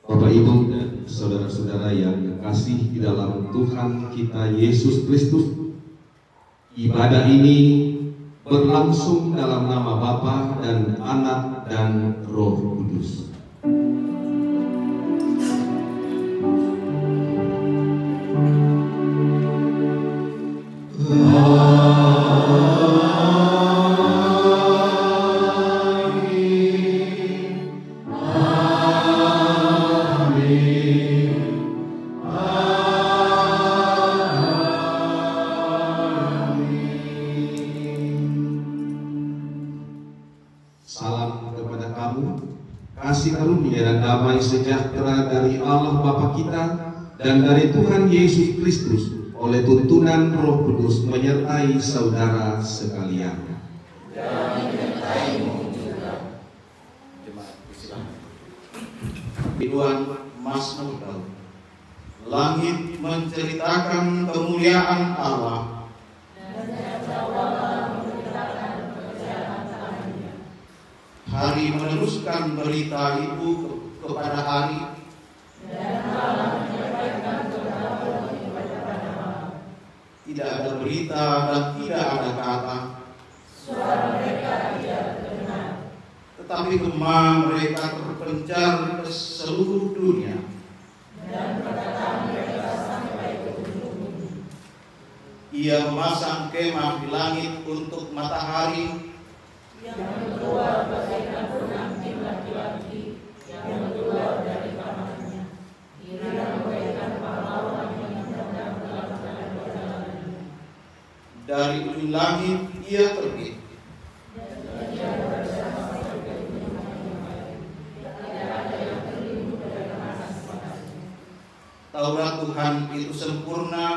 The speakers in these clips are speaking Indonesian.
Bapak Ibu dan saudara-saudara yang kekasih di dalam Tuhan kita Yesus Kristus, ibadah ini berlangsung dalam nama Bapa dan Anak dan Roh Kudus. Salam kepada kamu, kasih karunia dan damai sejahtera dari Allah Bapa kita dan dari Tuhan Yesus Kristus oleh tuntunan Roh Kudus menyertai saudara sekalian. Dan menyertaimu juga. Biduan Mazmur Daud. Langit menceritakan kemuliaan Allah. Hari meneruskan berita itu kepada hari, Dan malam menyampaikan kebenaran kepada malam. tidak ada berita dan tidak ada kata, Suara mereka tidak terdengar. tetapi gema mereka terpencar ke seluruh dunia. Dan perkataan mereka sampai ke ujung bumi. Ia memasang kemah di langit untuk matahari, Yang keluar bagaikan pengantin laki-laki yang keluar dari kamarnya. Ia bagaikan pahlawan yang sedang dalam perjalanan. dari ujung langit ia terbit. Dan ia bersama sampai ke ujung yang lain. Tidak ada yang terlindung dari panas-panasnya. Taurat Tuhan itu sempurna,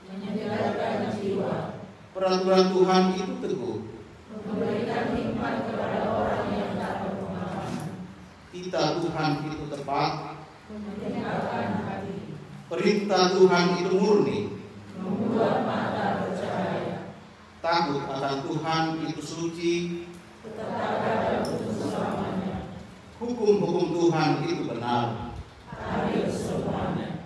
Menyegarkan jiwa. peraturan Tuhan itu teguh. Memberikan hikmat kepada orang yang tak berpengalaman. Titah Tuhan itu tepat, Menyenangkan hati. perintah Tuhan itu murni. Membuat mata bercahaya. Takut akan Tuhan itu suci, Tetap ada untuk selamanya. hukum-hukum Tuhan itu benar. Adil semuanya.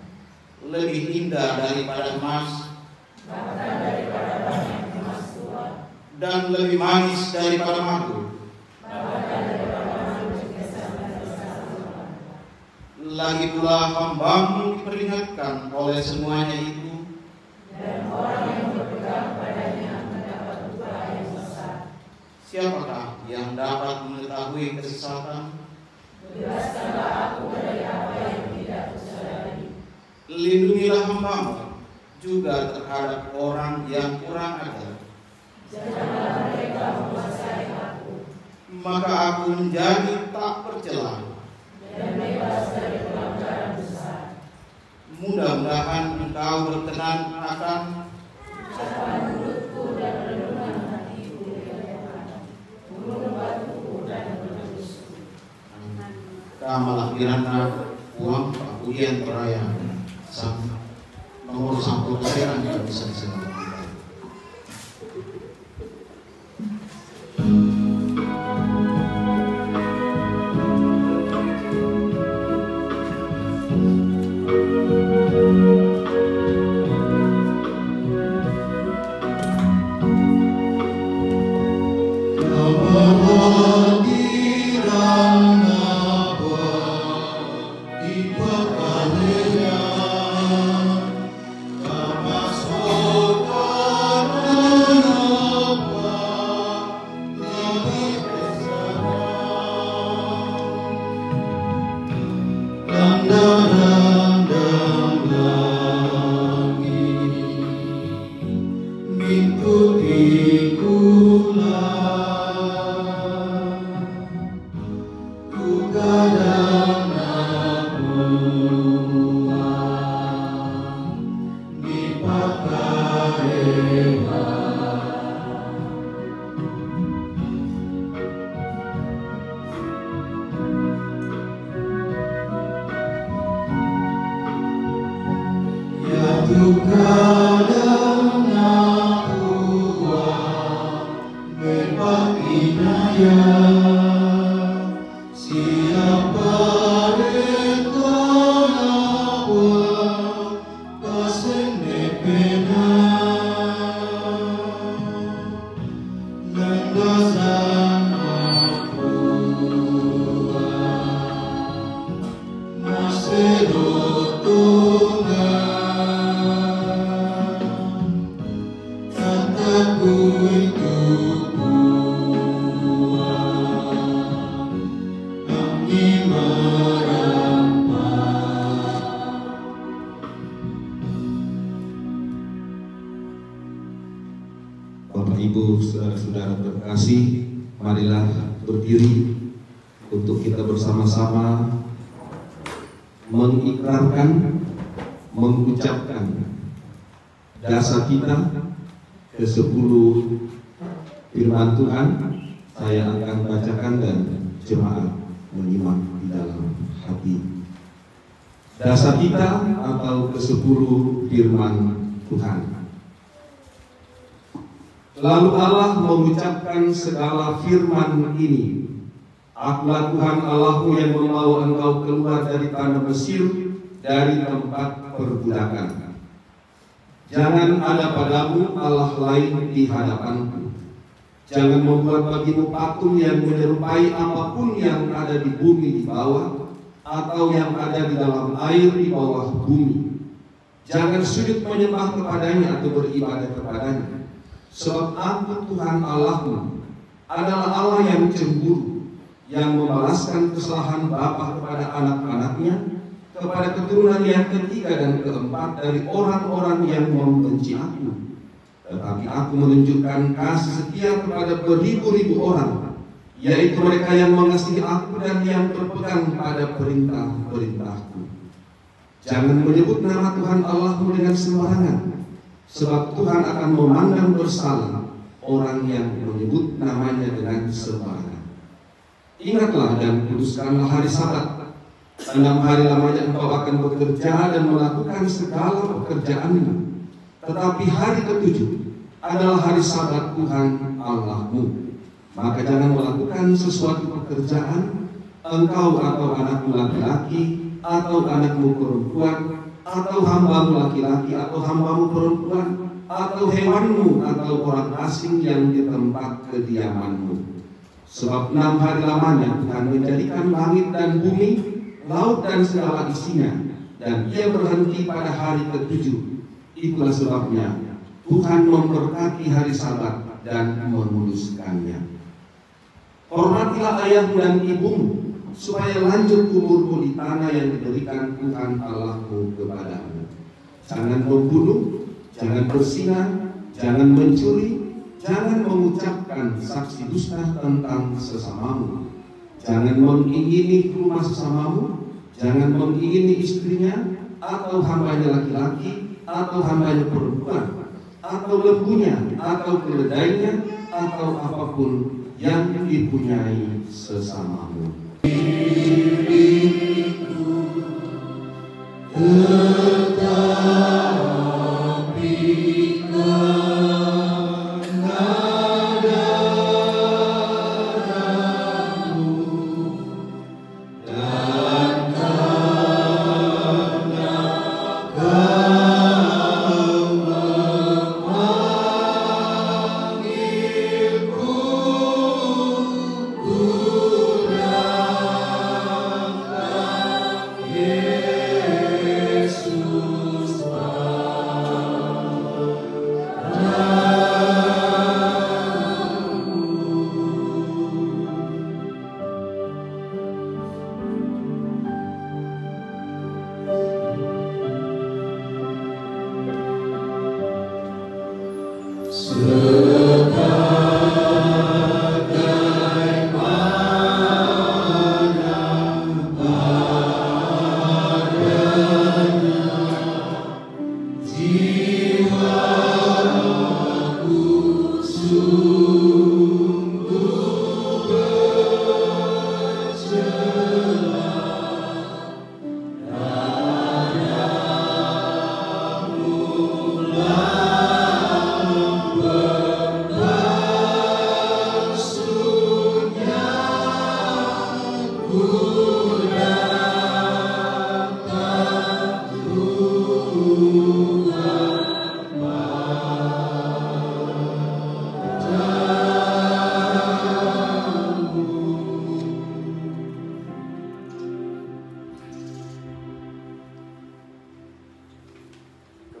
Lebih indah daripada emas Bahkan daripada banyak emas tua. dan lebih manis daripada madu. Bahkan daripada manis kesalahan. Lagi pula hambamu diperingatkan oleh semuanya itu, Dan orang yang berpegang padanya mendapat upah yang besar. siapakah yang dapat mengetahui kesesatan? Bebaskanlah aku dari apa yang tidak kusadari. Lindungilah hambamu juga terhadap orang yang kurang ajar. Janganlah mereka menguasai aku. Maka aku menjadi tak tercela. Dan bebas dari pelanggaran besar. Mudah-mudahan engkau berkenan akan Ucapan mulutku dan renungan hatiku ya Tuhan. Gunung batuku dan penebusku. Kamalah Kirana uang pakulian peraya sang nomor sampul keseran yang bisa diselamatkan. Kama Bapak Ibu, saudara-saudara terkasih, marilah berdiri untuk kita bersama-sama mengikrarkan, mengucapkan dasar kita ke-10 firman Tuhan. Saya akan bacakan dan jemaat menyimak di dalam hati. Dasar kita atau ke-10 firman Tuhan. Lalu Allah mengucapkan segala firman ini, Akulah Tuhan Allahmu yang membawa engkau keluar dari tanah Mesir, dari tempat perbudakan. Jangan ada padamu Allah lain di hadapanku. Jangan membuat bagimu patung yang menyerupai apapun yang ada di bumi di bawah, atau yang ada di dalam air di bawah bumi. Jangan sujud menyembah kepadanya atau beribadah kepadanya. Sebab Aku Tuhan Allahmu adalah Allah yang cemburu, yang membalaskan kesalahan bapa kepada anak-anaknya, kepada keturunan yang ketiga dan keempat dari orang-orang yang membenci Aku. Tetapi Aku menunjukkan kasih setia kepada beribu-ribu orang, yaitu mereka yang mengasihi Aku dan yang berpegang pada perintah-perintahku. Jangan menyebut nama Tuhan Allahmu dengan sembarangan, sebab Tuhan akan memandang bersalah orang yang menyebut namanya dengan sembarangan. Ingatlah dan kuduskanlah hari Sabat. 6 hari lamanya engkau akan bekerja dan melakukan segala pekerjaanmu. Tetapi hari ke-7 adalah hari Sabat Tuhan Allahmu. Maka jangan melakukan sesuatu pekerjaan, engkau atau anakmu laki-laki, atau anakmu perempuan, atau hambamu laki-laki atau hambamu perempuan, atau hewanmu atau orang asing yang di tempat kediamanmu. Sebab 6 hari lamanya Tuhan menjadikan langit dan bumi, laut dan segala isinya, dan Ia berhenti pada hari ke-7. Itulah sebabnya Tuhan memberkati hari Sabat dan menguduskannya. Hormatilah ayahmu dan ibumu, supaya lanjut umurmu di tanah yang diberikan Tuhan Allahmu kepadamu. Jangan membunuh, jangan berzina, jangan mencuri, jangan mengucapkan saksi dusta tentang sesamamu, jangan mengingini rumah sesamamu, jangan mengingini istrinya, atau hambanya laki-laki, atau hambanya perempuan, atau lembunya, atau keledainya, atau apapun yang dipunyai sesamamu. Yesus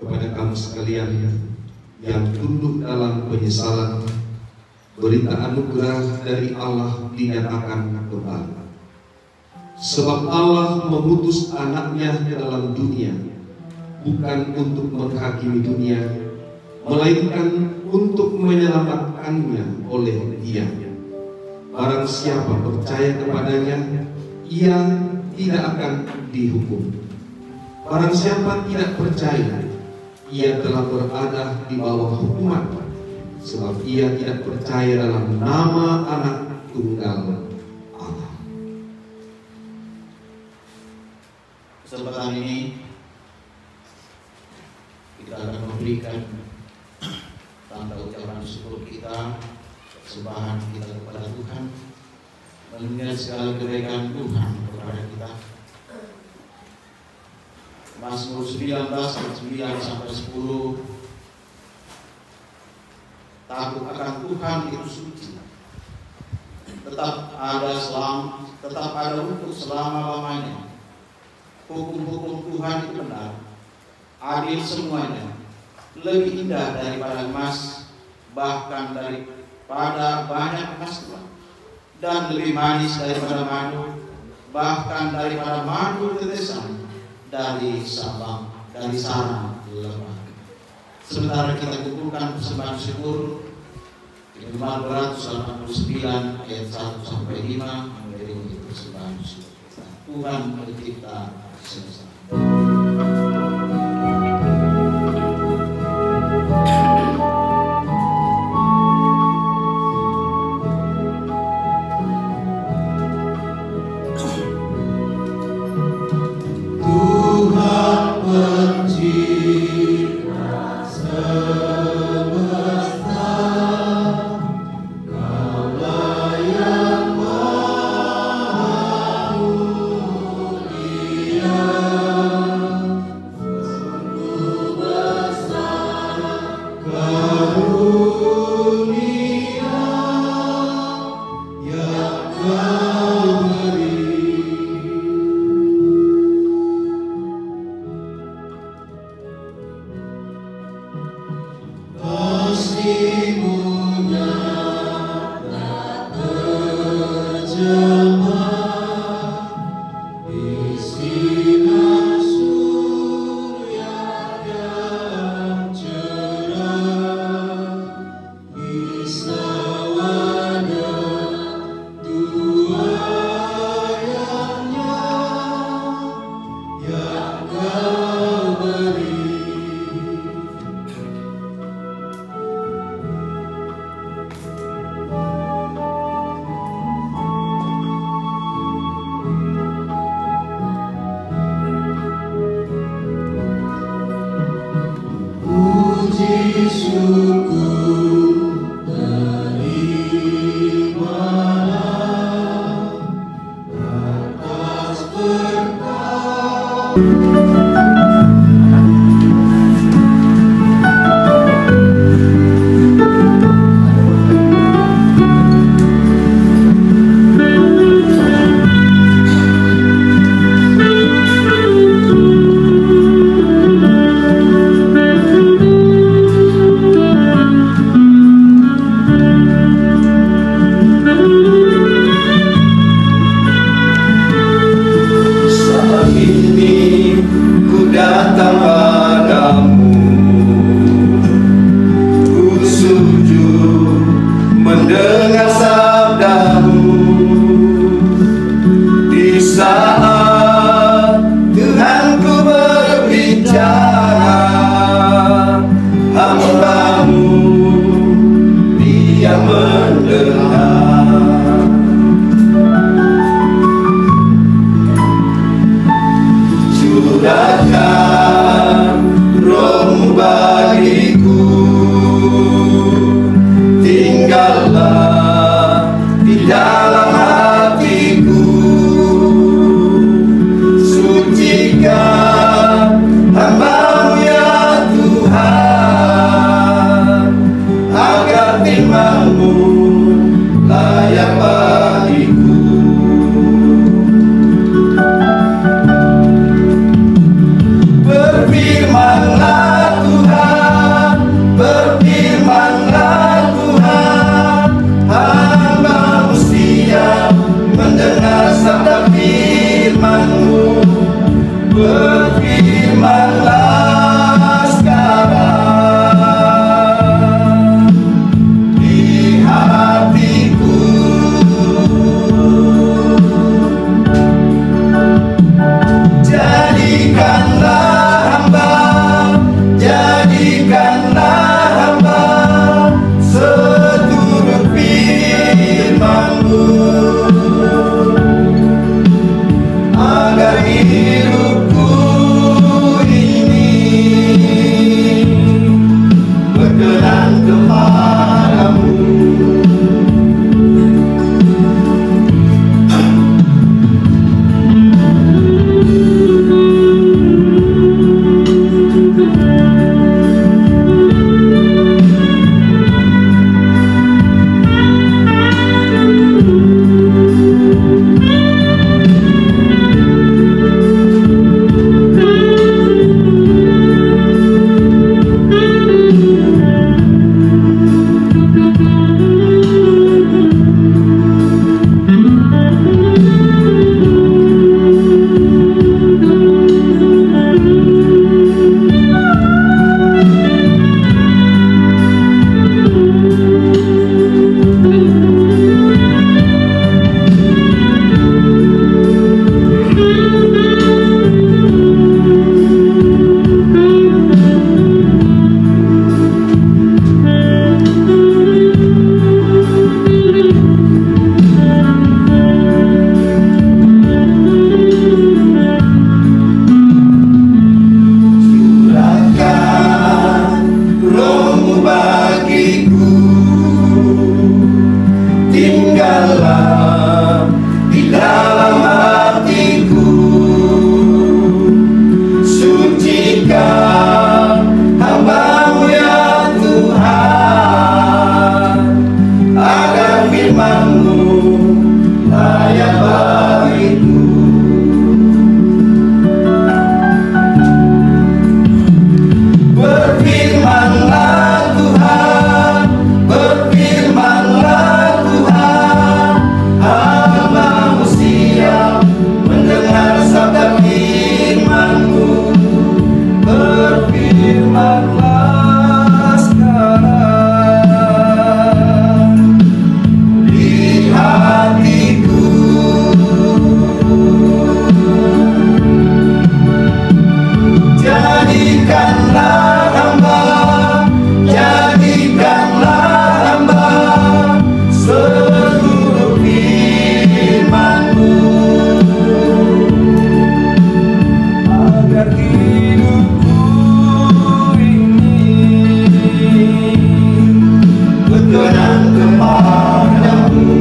Kepada kamu sekalian yang tunduk dalam penyesalan, berita anugerah dari Allah dinyatakan kembali. Sebab Allah mengutus anaknya ke dalam dunia, bukan untuk menghakimi dunia, melainkan untuk menyelamatkannya oleh Dia. Barang siapa percaya kepadanya, ia tidak akan dihukum. Barang siapa tidak percaya, ia telah berada di bawah hukuman, sebab ia tidak percaya dalam nama Anak Tunggal Allah. Kesempatan ini kita akan memberikan tanda ucapan syukur kita, persembahan kita kepada Tuhan, mengingat segala kebaikan Tuhan kepada kita. Mazmur 19 ayat 9 sampai 10. Takut akan Tuhan itu suci, tetap ada untuk selama-lamanya. Hukum-hukum Tuhan itu benar, adil semuanya, lebih indah daripada emas, bahkan daripada banyak emas Tuhan, dan lebih manis daripada madu, bahkan daripada madu tetesan dari sarang lebah. Sementara kita kumpulkan persembahan syukur, Mazmur 189 ayat 1 sampai 5 menjadi untuk persembahan syukur kita. Tuhan mencipta semesta. yang mendengar. Curahkan Roh-Mu bagiku, tinggallah di dalam hatiku, sucikan hamba-Mu ya Tuhan, agar firman-Mu layak bagiku. Berfirmanlah Tuhan, berfirmanlah Tuhan, hamba-Mu siap mendengar sabda firman-Mu. Berfirmanlah sekarang di hatiku. Jadikanlah hamba seturut firman-Mu, agar hidupku ini berkenan kepada-Mu. Tinggallah di dalam hatiku, sucikan hamba-Mu ya Tuhan, agar firman-Mu layak bagiku. Berfirmanlah Tuhan, berfirmanlah Tuhan, hamba-Mu siap mendengar sabda firman-Mu. Berfirmanlah sekarang di hatiku. Jadikanlah hamba seluruh firman-Mu, agar hidupku ini berkenan kepada-Mu.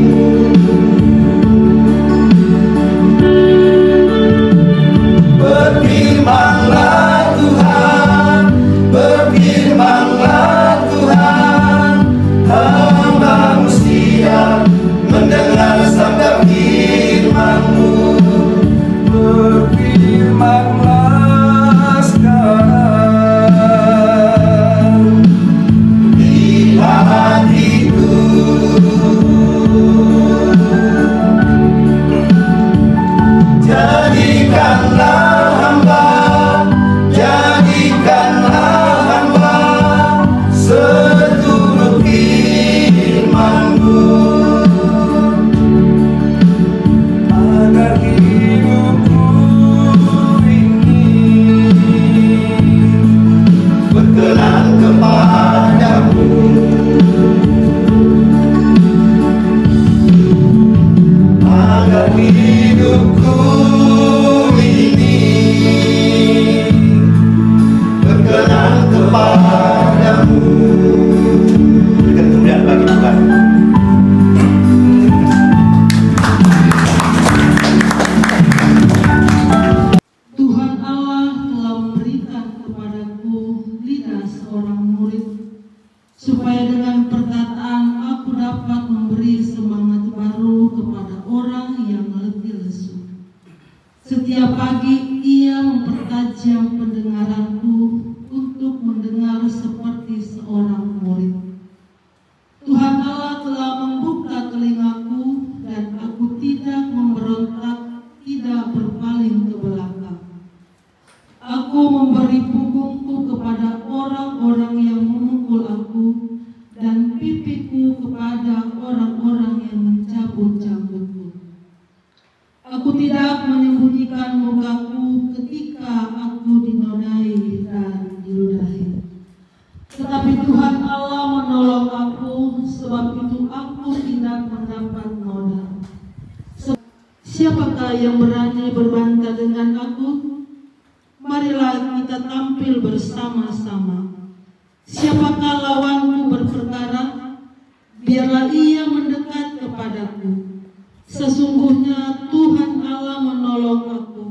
Berfirmanlah Tuhan, berfirmanlah Tuhan, hamba-Mu siap mendengar sabda firman-Mu. Berfirmanlah sekarang di hatiku. hidupku ini berkenan kepadamu. Kemudian bagi Tuhan. Tuhan Allah telah memberikan kepadaku lidah seorang murid, supaya dengan perkataan aku dapat memberi semangat baru kepada orang yang letih lesu. Setiap pagi ia mempertajam pendengaranku untuk mendengar seperti seorang murid. Tuhan Allah telah membuka telingaku dan aku tidak memberontak, tidak berpaling ke belakang. Aku memberi punggungku kepada orang-orang yang memukul aku dan pipiku kepada orang-orang yang mencabut janggutku. Aku tidak menyembunyikan mukaku ketika aku dinodai dan diludahi. Tetapi Tuhan Allah menolong aku, sebab itu aku tidak mendapat noda. Siapakah yang berani berbantah dengan aku? Marilah kita tampil bersama-sama. Siapakah lawanku berperkara? Biarlah ia mendekat kepadaku. Sesungguhnya Tuhan Allah menolong aku.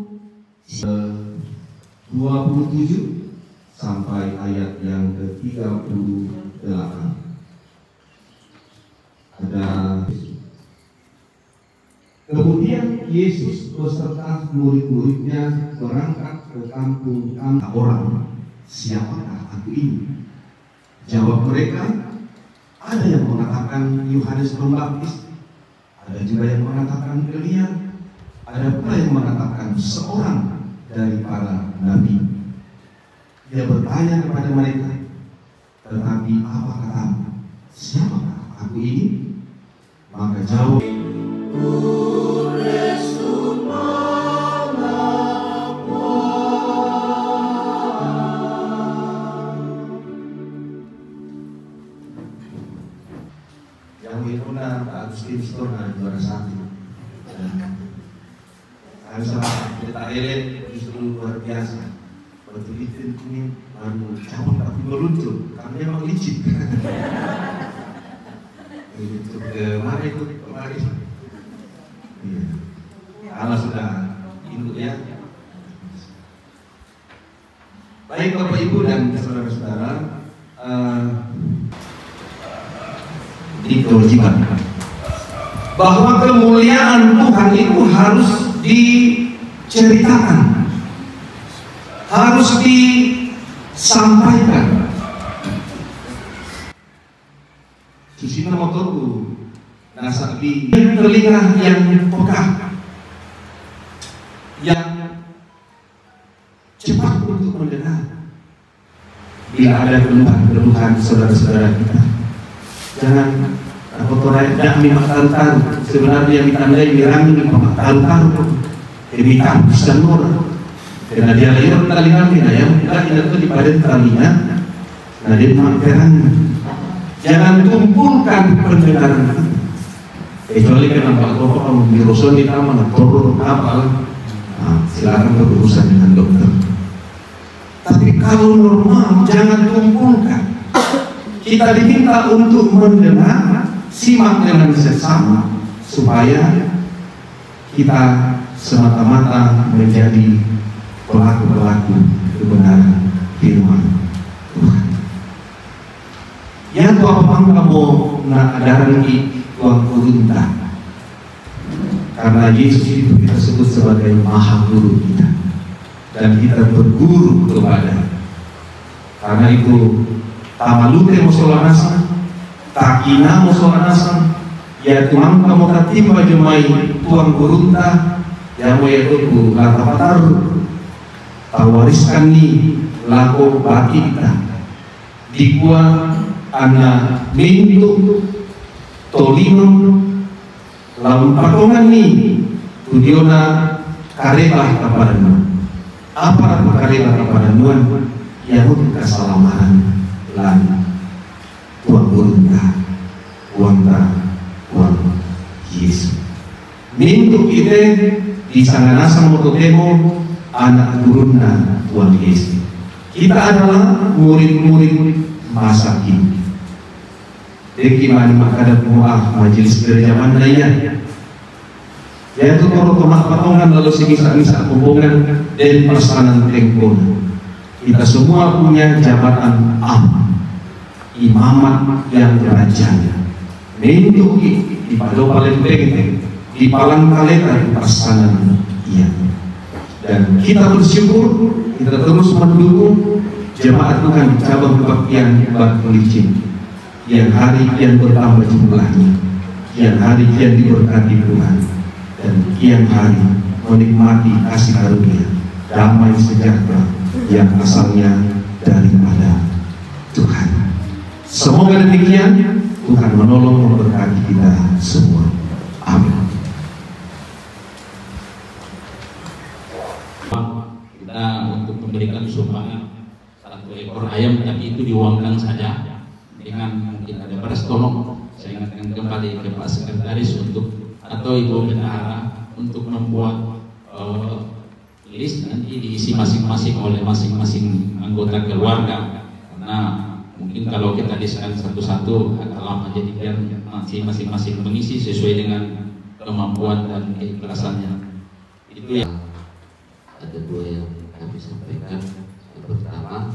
27 sampai ayat yang ke-38. Kemudian Yesus beserta murid-muridnya berangkat ke kampung orang. Siapakah aku ini? Jawab mereka, ada yang mengatakan Yohanes Pembaptis, ada juga yang mengatakan Elia, ada pula yang mengatakan seorang dari para nabi. Dia bertanya kepada mereka, tetapi apa katamu? Siapakah aku ini? Maka jawab, yang Wiruna Pak Agustin Stona juara 1. Harusnya kita elit justru luar biasa. Waktu itu ini cabut tapi meluncur karena memang licin. Itu kemarin iya. Allah sudah induk ya. Baik Bapak Ibu dan saudara-saudara, ini kewajiban bahwa kemuliaan Tuhan itu harus diceritakan, harus disampaikan. Susina motorku nasa di telinga yang peka, yang cepat untuk mendengar. Bila ada keluhan saudara-saudara kita, jangan kotoran tidak minum tahu-tahu. Sebenarnya ditandai mirami minum tahu-tahu. Jadi tak bisa nur. Karena dia lahir telinga kita yang tidak itu di pada telinga. Nah dia maafkan. Jangan tumpulkan pendengaran kita. Kecuali kenapa kalau kamu di Roson di taman atau apa, silakan berurusan dengan dokter. Tapi kalau normal jangan tumpulkan. Kita diminta untuk mendengar, simak dengan sesama supaya kita semata-mata menjadi pelaku-pelaku kebenaran firman Tuhan. Yang apa kamu nak ada lagi tuang kurunta, karena Yesus itu kita sebut sebagai Maha Guru kita dan kita berguru kepada. Karena itu tamalute musolanasa, takina musolanasa, ya tuang kamu katimba jemai tuang kurunta, yang yaitu latapatar tawariskan ni lako bagi kita dikua ana mintu tolino laun patongan ni tudiona kareba kepada Nuan. Apa kareba kepada Nuan? Yahut keselamatan lan tuang gurunta uang Yesus. Mintu kita di sanganasa mototemo anak turunna Tuhan Yesus. Kita adalah murid-murid masa kini. Deki mani makadap majelis gereja mandainya. Yaitu tomak patongan lalu segisa-gisa hubungan dan persanan tengkona. Kita semua punya jabatan imamat yang berjaya. Mintu di pado paling penting di palang kaleta di persanan iya. Dan kita bersyukur, kita terus mendukung jemaat Tuhan di cabang kebaktian Batu Licin yang hari kian bertambah jumlahnya, kian hari kian diberkati Tuhan, dan kian hari menikmati kasih karunia damai sejahtera yang asalnya daripada Tuhan. Semoga demikian Tuhan menolong memberkati kita semua. Amin. Kita untuk memberikan sumbangan 1 ekor ayam, tapi itu diuangkan saja dengan mungkin ada beras. Tolong saya ingatkan kembali ke Pak Sekretaris untuk atau Ibu Bendahara untuk membuat list nanti diisi masing-masing oleh masing-masing anggota keluarga, karena mungkin kalau kita listekan satu-satu agak lama, jadi biar masing-masing mengisi sesuai dengan kemampuan dan keikhlasannya. Itu ya. Ada dua yang kami sampaikan. Yang pertama,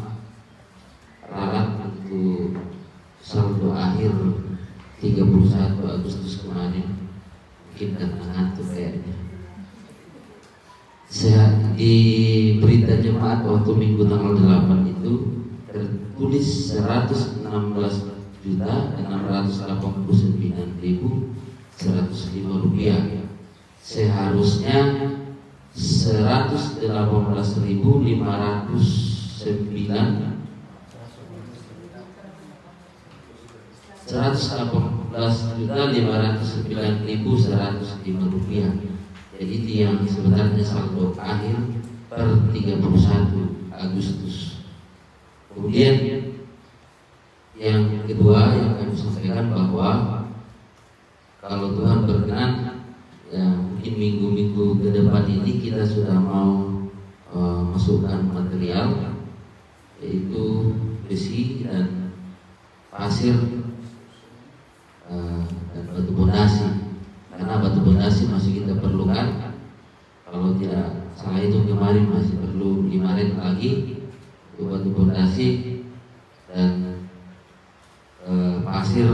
ralat untuk saldo akhir 31 Agustus kemarin, mungkin karena ngantuk kayaknya. Saya di berita jemaat waktu Minggu tanggal 8 itu tertulis 116.689.105 rupiah. Seharusnya 118.509.105 rupiah. Jadi itu yang sebenarnya saldo akhir per 31 Agustus. Kemudian yang kedua yang kami sampaikan bahwa kalau Tuhan berkenan, ya mungkin minggu-minggu ke depan ini kita sudah mau masukkan material, yaitu besi dan pasir dan batu pondasi. Karena batu pondasi masih kita perlukan. Kalau tidak salah itu kemarin masih perlu 5 red lagi untuk batu pondasi, dan pasir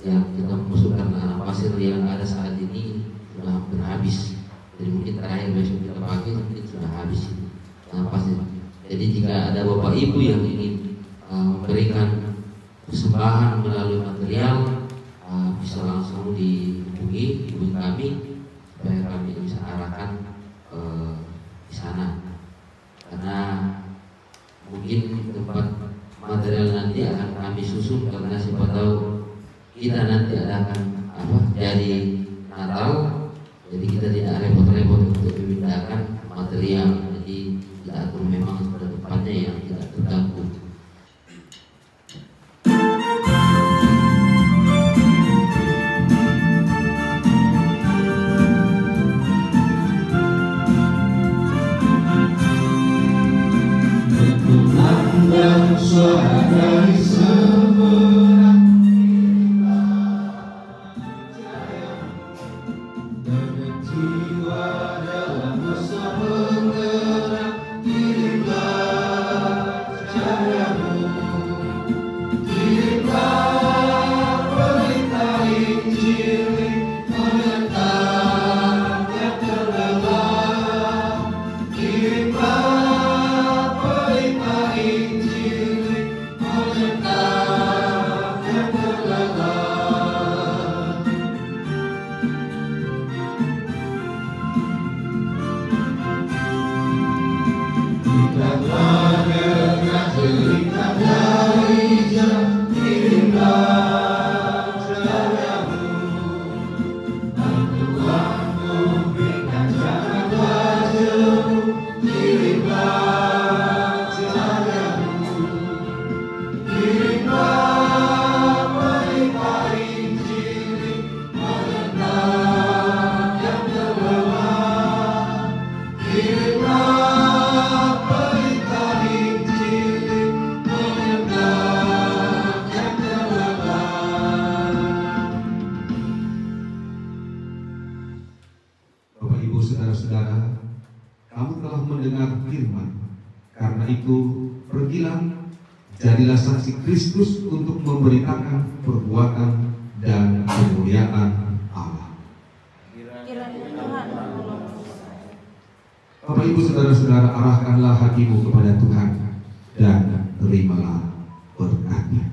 yang kita masukkan anak pasir yang ada saat ini sudah hampir habis. Jadi mungkin terakhir besok kita pakai mungkin sudah habis anak pasir. Jadi jika ada bapak ibu yang ingin memberikan persembahan melalui material, bisa langsung dihubungi kami supaya kami bisa arahkan di sana. Karena mungkin tempat material nanti akan kami susun, karena siapa tahu kita nanti akan jadi Natal, jadi kita tidak repot-repot untuk memindahkan material. Jadi kita atur memang pada tempatnya yang tidak terganggu. Dan suara dari seberang dengan jiwa dalam dosa penggerak, kirimlah mendengar firman. Karena itu, pergilah, jadilah saksi Kristus untuk memberitakan perbuatan dan kemuliaan Allah. Kiranya Tuhan menolong. Bapak Ibu Saudara-saudara, arahkanlah hatimu kepada Tuhan dan terimalah berkatnya.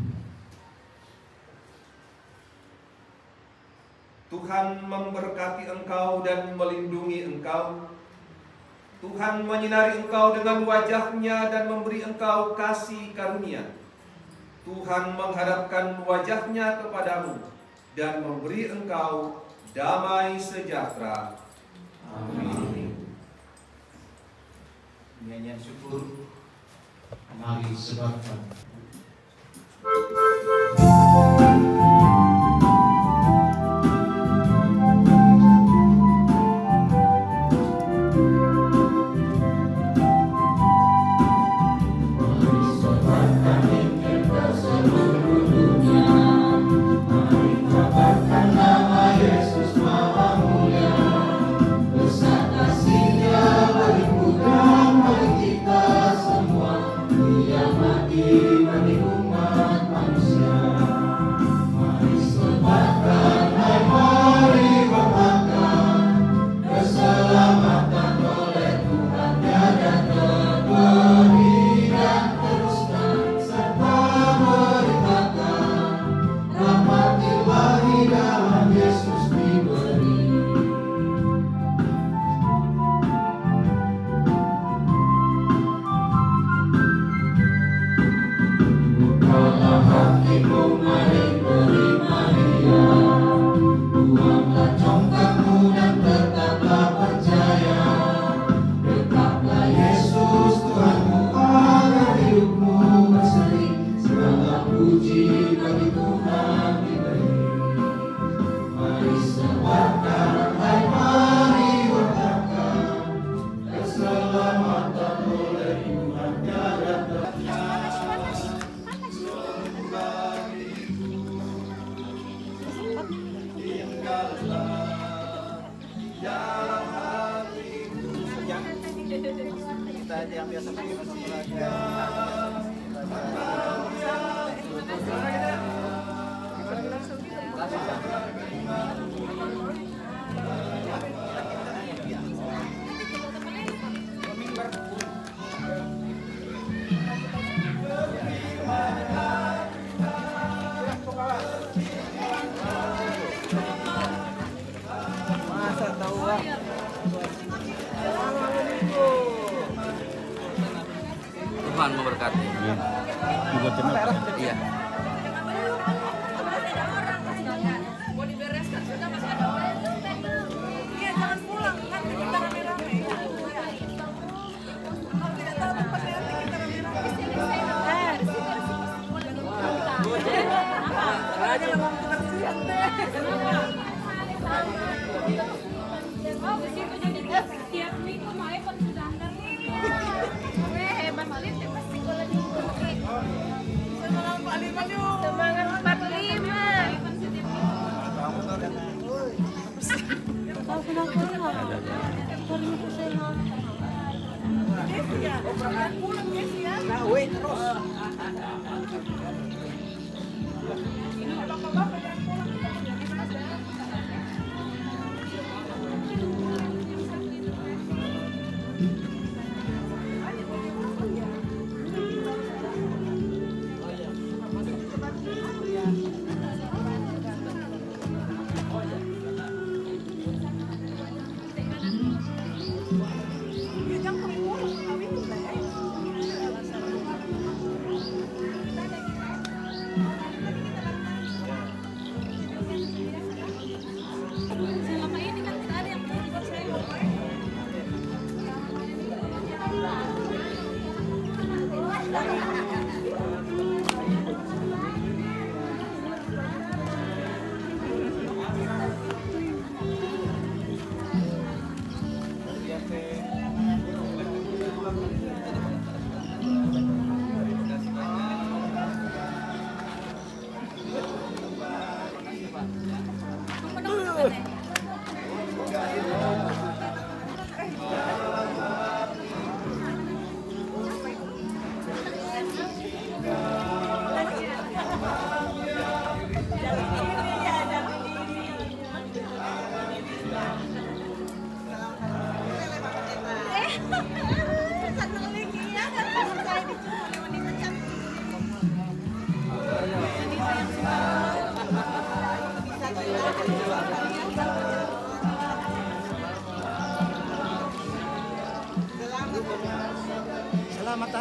Tuhan memberkati engkau dan melindungi engkau. Tuhan menyinari engkau dengan wajah-Nya dan memberi engkau kasih karunia. Tuhan menghadapkan wajah-Nya kepadamu dan memberi engkau damai sejahtera. Amin. Nyanyian syukur, mari sebarkan. Tuhan memberkati. Iya. Mau dibereskan sudah masih ada orang. Iya, jangan pulang kan kita rame-rame. Kalau tidak tahu tempatnya nanti kita rame-rame. Ada yang mau kebersihan deh. Oh, begitu jadi tiap minggu mau ikut sudah antar nih. Hebat banget ya pasti kalau lagi pakai. Semangat 45 yuk. Semangat 45. Tahu kenapa? Kalau itu saya Ya, jangan pulang guys ya. terus. Bapak-bapak jangan pulang.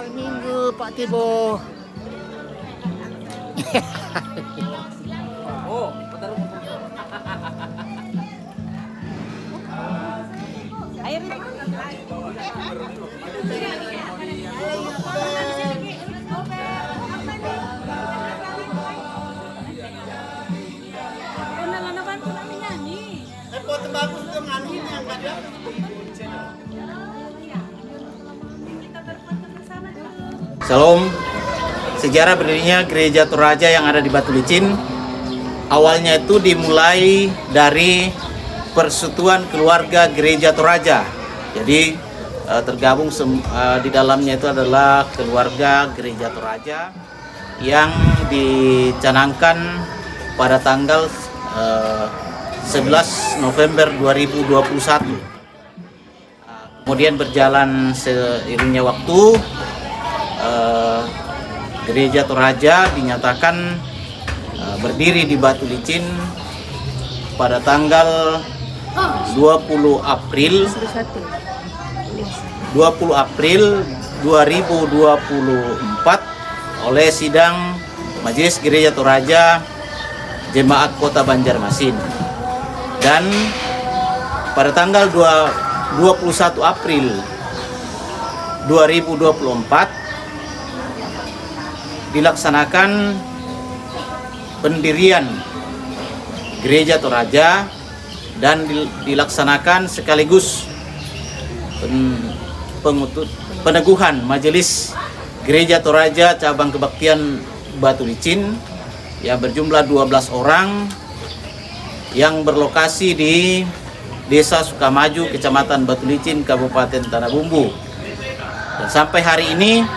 Hari Minggu Pak Tibo. Oh, Shalom. Sejarah berdirinya Gereja Toraja yang ada di Batu Licin awalnya itu dimulai dari Persekutuan Keluarga Gereja Toraja. Jadi tergabung di dalamnya itu adalah keluarga Gereja Toraja yang dicanangkan pada tanggal 11 November 2021. Kemudian berjalan seiringnya waktu, Gereja Toraja dinyatakan berdiri di Batu Licin pada tanggal 20 April 2024 oleh sidang Majelis Gereja Toraja Jemaat Kota Banjarmasin. Dan pada tanggal 21 April 2024 dilaksanakan pendirian Gereja Toraja dan dilaksanakan sekaligus peneguhan Majelis Gereja Toraja Cabang Kebaktian Batu Licin yang berjumlah 12 orang yang berlokasi di Desa Sukamaju, Kecamatan Batu Licin, Kabupaten Tanah Bumbu. Dan sampai hari ini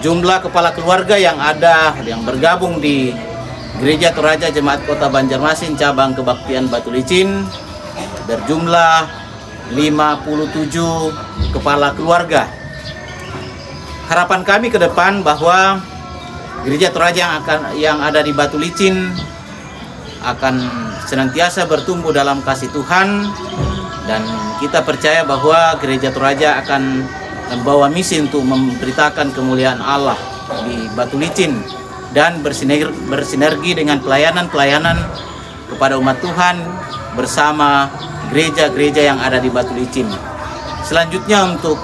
jumlah kepala keluarga yang ada yang bergabung di Gereja Toraja Jemaat Kota Banjarmasin Cabang Kebaktian Batu Licin berjumlah 57 kepala keluarga. Harapan kami ke depan bahwa Gereja Toraja yang ada di Batu Licin akan senantiasa bertumbuh dalam kasih Tuhan, dan kita percaya bahwa Gereja Toraja akan membawa misi untuk memberitakan kemuliaan Allah di Batu Licin dan bersinergi dengan pelayanan-pelayanan kepada umat Tuhan bersama gereja-gereja yang ada di Batu Licin. Selanjutnya, untuk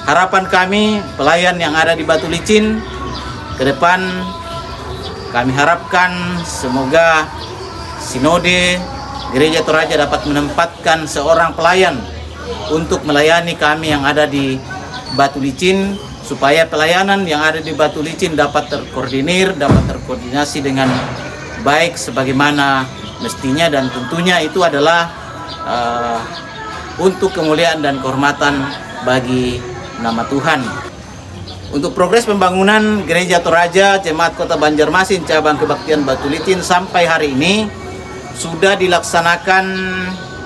harapan kami pelayan yang ada di Batu Licin ke depan, kami harapkan semoga Sinode Gereja Toraja dapat menempatkan seorang pelayan untuk melayani kami yang ada di Batu Licin, supaya pelayanan yang ada di Batu Licin dapat terkoordinir, dapat terkoordinasi dengan baik sebagaimana mestinya, dan tentunya itu adalah untuk kemuliaan dan kehormatan bagi nama Tuhan. Untuk progres pembangunan Gereja Toraja Jemaat Kota Banjarmasin Cabang Kebaktian Batu Licin sampai hari ini sudah dilaksanakan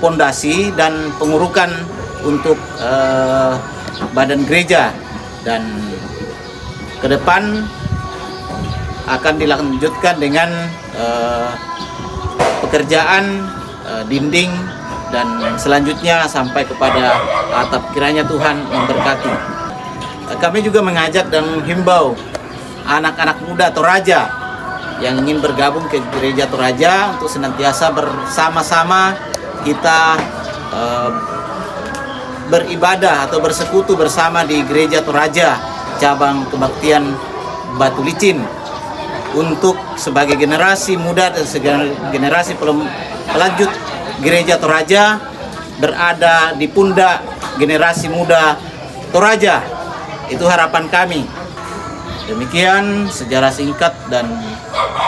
pondasi dan pengurukan untuk badan gereja, dan ke depan akan dilanjutkan dengan pekerjaan dinding dan selanjutnya sampai kepada atap. Kiranya Tuhan memberkati. Kami juga mengajak dan menghimbau anak-anak muda Toraja yang ingin bergabung ke Gereja Toraja untuk senantiasa bersama-sama kita beribadah atau bersekutu bersama di Gereja Toraja Cabang Kebaktian Batu Licin, untuk sebagai generasi muda dan generasi pelanjut Gereja Toraja berada di pundak generasi muda Toraja. Itu harapan kami. Demikian sejarah singkat dan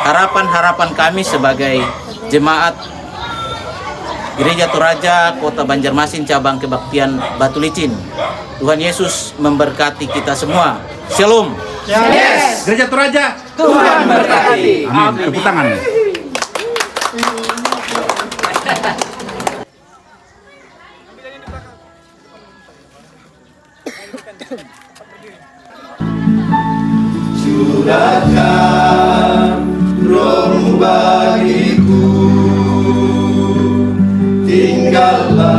harapan-harapan kami sebagai jemaat Gereja Toraja Kota Banjarmasin Cabang Kebaktian Batu Licin. Tuhan Yesus memberkati kita semua. Shalom. Yes. Gereja Toraja, Tuhan berkati. Amin. Tepuk tangan. Curahkan roh-Mu bagiku, tinggallah